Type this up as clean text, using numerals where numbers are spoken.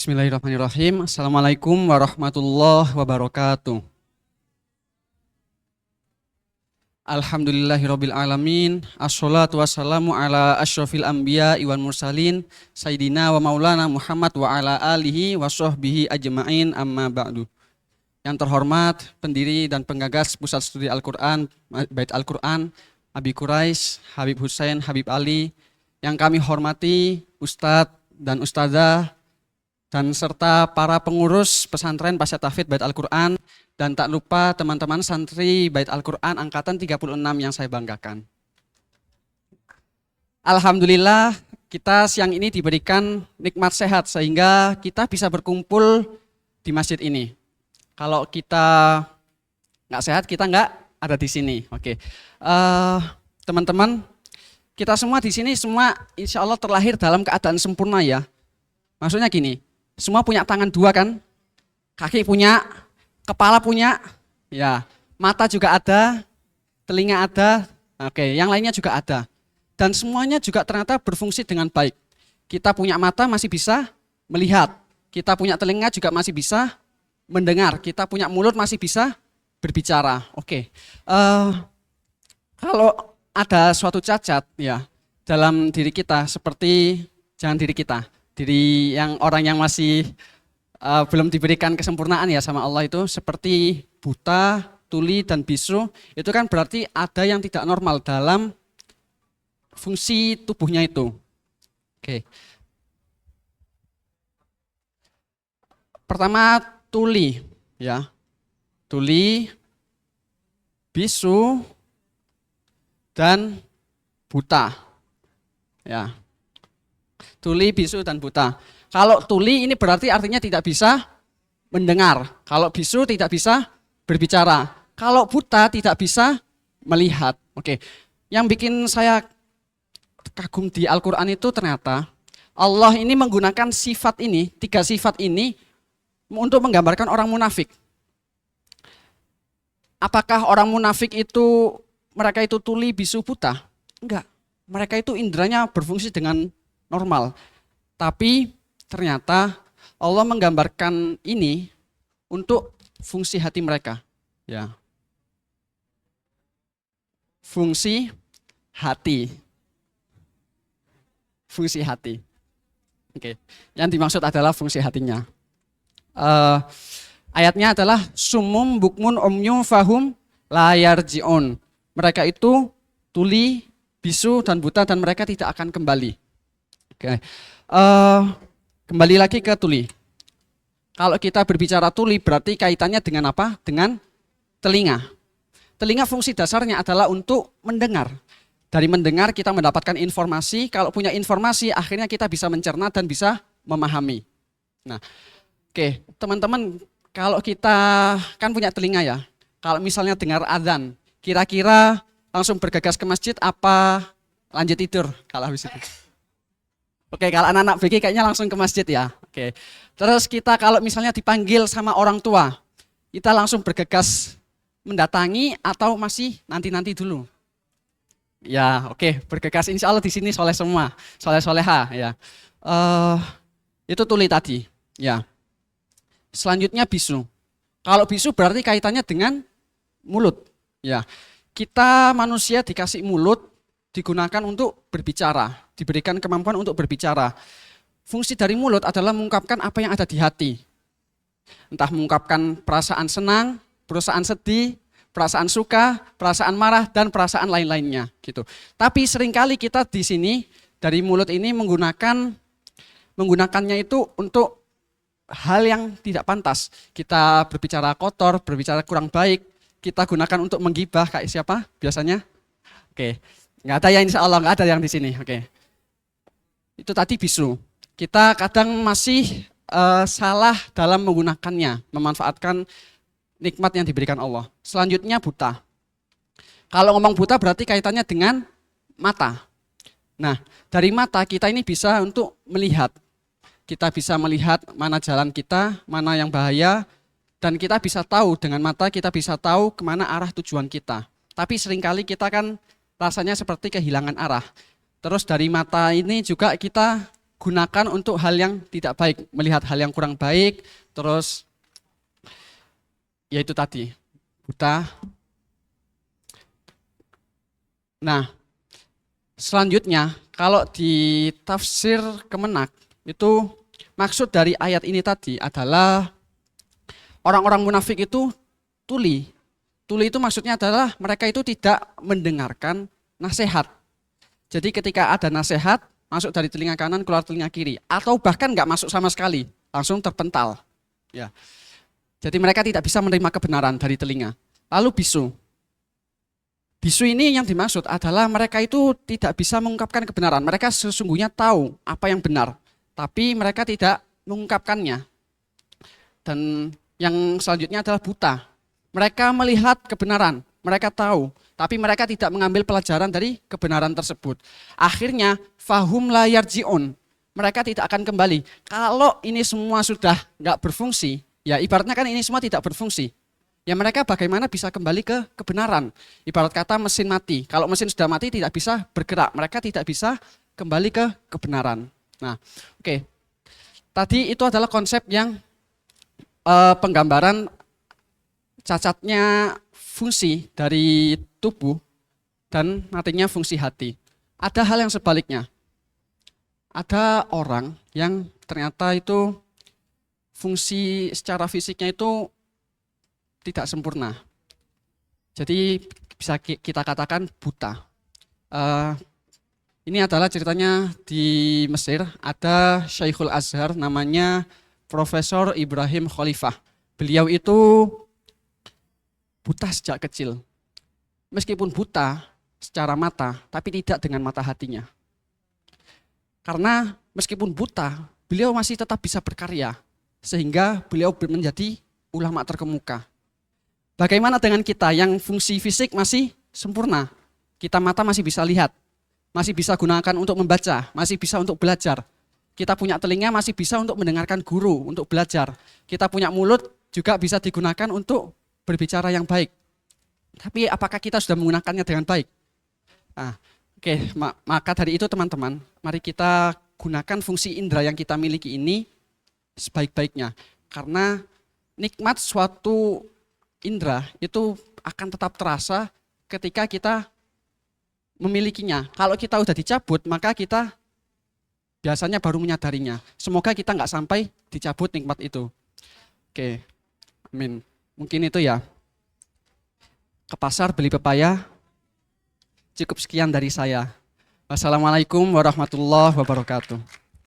Bismillahirrahmanirrahim. Assalamualaikum warahmatullahi wabarakatuh. Alhamdulillahirabbil alamin. Assalatu wassalamu ala asyrofil anbiya wal mursalin sayyidina wa maulana Muhammad wa ala alihi wa sahbihi ajma'in, amma ba'du. Yang terhormat pendiri dan penggagas Pusat Studi Al-Qur'an Bait Al-Qur'an Abi Quraisy, Habib Hussein, Habib Ali, yang kami hormati Ustadz dan Ustazah, dan serta para pengurus pesantren Pasca Tahfidz Bait Al-Qur'an, dan tak lupa teman-teman santri Bait Al-Qur'an angkatan 36 yang saya banggakan. Alhamdulillah kita siang ini diberikan nikmat sehat sehingga kita bisa berkumpul di masjid ini. Kalau kita nggak sehat kita nggak ada di sini. Oke, teman-teman, kita semua di sini semua insya Allah terlahir dalam keadaan sempurna ya. Maksudnya gini, semua punya tangan dua kan, kaki punya, kepala punya, ya, mata juga ada, telinga ada, oke, yang lainnya juga ada. Dan semuanya juga ternyata berfungsi dengan baik. Kita punya mata masih bisa melihat, kita punya telinga juga masih bisa mendengar, kita punya mulut masih bisa berbicara. Oke, kalau ada suatu cacat ya dalam diri kita, seperti jangan diri kita, diri yang orang yang masih belum diberikan kesempurnaan ya sama Allah itu, seperti buta, tuli, dan bisu, itu kan berarti ada yang tidak normal dalam fungsi tubuhnya itu. Oke. Pertama tuli ya, tuli, bisu, dan buta ya. Tuli, bisu, dan buta. Kalau tuli ini berarti artinya tidak bisa mendengar. Kalau bisu tidak bisa berbicara. Kalau buta tidak bisa melihat. Oke. Yang bikin saya kagum di Al-Qur'an itu ternyata Allah ini menggunakan sifat ini, 3 sifat ini untuk menggambarkan orang munafik. Apakah orang munafik itu mereka itu tuli, bisu, buta? Enggak. Mereka itu inderanya berfungsi dengan normal. Tapi ternyata Allah menggambarkan ini untuk fungsi hati mereka. Ya. Fungsi hati. Fungsi hati. Oke. Yang dimaksud adalah fungsi hatinya. Ayatnya adalah sumum bukmun umyu fahum la yarji'un. Mereka itu tuli, bisu, dan buta, dan mereka tidak akan kembali. Oke. Kembali lagi ke tuli. Kalau kita berbicara tuli berarti kaitannya dengan apa? Dengan telinga. Telinga fungsi dasarnya adalah untuk mendengar. Dari mendengar kita mendapatkan informasi, kalau punya informasi akhirnya kita bisa mencerna dan bisa memahami. Nah, oke, teman-teman, kalau kita kan punya telinga ya. Kalau misalnya dengar azan, kira-kira langsung bergegas ke masjid apa lanjut tidur kalau habis itu? Oke, kalau anak-anak BG kayaknya langsung ke masjid ya. Oke. Terus kita kalau misalnya dipanggil sama orang tua, kita langsung bergegas mendatangi atau masih nanti-nanti dulu? Ya, oke, bergegas, insya Allah di sini soleh semua, soleh-soleha ya. Itu tuli tadi, ya. Selanjutnya bisu. Kalau bisu berarti kaitannya dengan mulut, ya. Kita manusia dikasih mulut, digunakan untuk berbicara, diberikan kemampuan untuk berbicara. Fungsi dari mulut adalah mengungkapkan apa yang ada di hati. Entah mengungkapkan perasaan senang, perasaan sedih, perasaan suka, perasaan marah, dan perasaan lain-lainnya gitu. Tapi seringkali kita di sini dari mulut ini menggunakannya itu untuk hal yang tidak pantas. Kita berbicara kotor, berbicara kurang baik, kita gunakan untuk menggibah kayak siapa biasanya? Oke. Nggak ada yang insya Allah, nggak ada yang di sini. Oke. Itu tadi bisu. Kita kadang masih salah dalam menggunakannya, memanfaatkan nikmat yang diberikan Allah. Selanjutnya buta. Kalau ngomong buta berarti kaitannya dengan mata. Nah, dari mata kita ini bisa untuk melihat. Kita bisa melihat mana jalan kita, mana yang bahaya, dan kita bisa tahu dengan mata, kita bisa tahu kemana arah tujuan kita. Tapi seringkali kita kan rasanya seperti kehilangan arah. Terus dari mata ini juga kita gunakan untuk hal yang tidak baik, melihat hal yang kurang baik, terus yaitu tadi buta. Nah, selanjutnya kalau di tafsir Kemenak itu maksud dari ayat ini tadi adalah orang-orang munafik itu tuli. Tuli itu maksudnya adalah mereka itu tidak mendengarkan nasihat. Jadi ketika ada nasihat masuk dari telinga kanan keluar telinga kiri, atau bahkan nggak masuk sama sekali, langsung terpental. Ya. Jadi mereka tidak bisa menerima kebenaran dari telinga. Lalu bisu. Bisu ini yang dimaksud adalah mereka itu tidak bisa mengungkapkan kebenaran. Mereka sesungguhnya tahu apa yang benar, tapi mereka tidak mengungkapkannya. Dan yang selanjutnya adalah buta. Mereka melihat kebenaran, mereka tahu, tapi mereka tidak mengambil pelajaran dari kebenaran tersebut. Akhirnya, fahum la yarji'un. Mereka tidak akan kembali. Kalau ini semua sudah nggak berfungsi, ya ibaratnya kan ini semua tidak berfungsi. Ya mereka bagaimana bisa kembali ke kebenaran. Ibarat kata mesin mati. Kalau mesin sudah mati tidak bisa bergerak. Mereka tidak bisa kembali ke kebenaran. Nah, oke. Tadi itu adalah konsep yang penggambaran cacatnya fungsi dari tubuh dan matinya fungsi hati. Ada hal yang sebaliknya. Ada orang yang ternyata itu fungsi secara fisiknya itu tidak sempurna. Jadi bisa kita katakan buta. Ini adalah ceritanya di Mesir, ada Syekhul Azhar namanya Profesor Ibrahim Khalifah. Beliau itu buta sejak kecil. Meskipun buta secara mata, tapi tidak dengan mata hatinya. Karena meskipun buta, beliau masih tetap bisa berkarya. Sehingga beliau menjadi ulama terkemuka. Bagaimana dengan kita yang fungsi fisik masih sempurna? Kita mata masih bisa lihat, masih bisa gunakan untuk membaca, masih bisa untuk belajar. Kita punya telinga masih bisa untuk mendengarkan guru, untuk belajar. Kita punya mulut juga bisa digunakan untuk berbicara yang baik. Tapi apakah kita sudah menggunakannya dengan baik? Nah, oke, maka dari itu teman-teman, mari kita gunakan fungsi indera yang kita miliki ini sebaik-baiknya. Karena nikmat suatu indera itu akan tetap terasa ketika kita memilikinya. Kalau kita udah dicabut, maka kita biasanya baru menyadarinya. Semoga kita nggak sampai dicabut nikmat itu. Oke, amin. Mungkin itu ya. Ke pasar beli pepaya. Cukup sekian dari saya. Wassalamualaikum warahmatullahi wabarakatuh.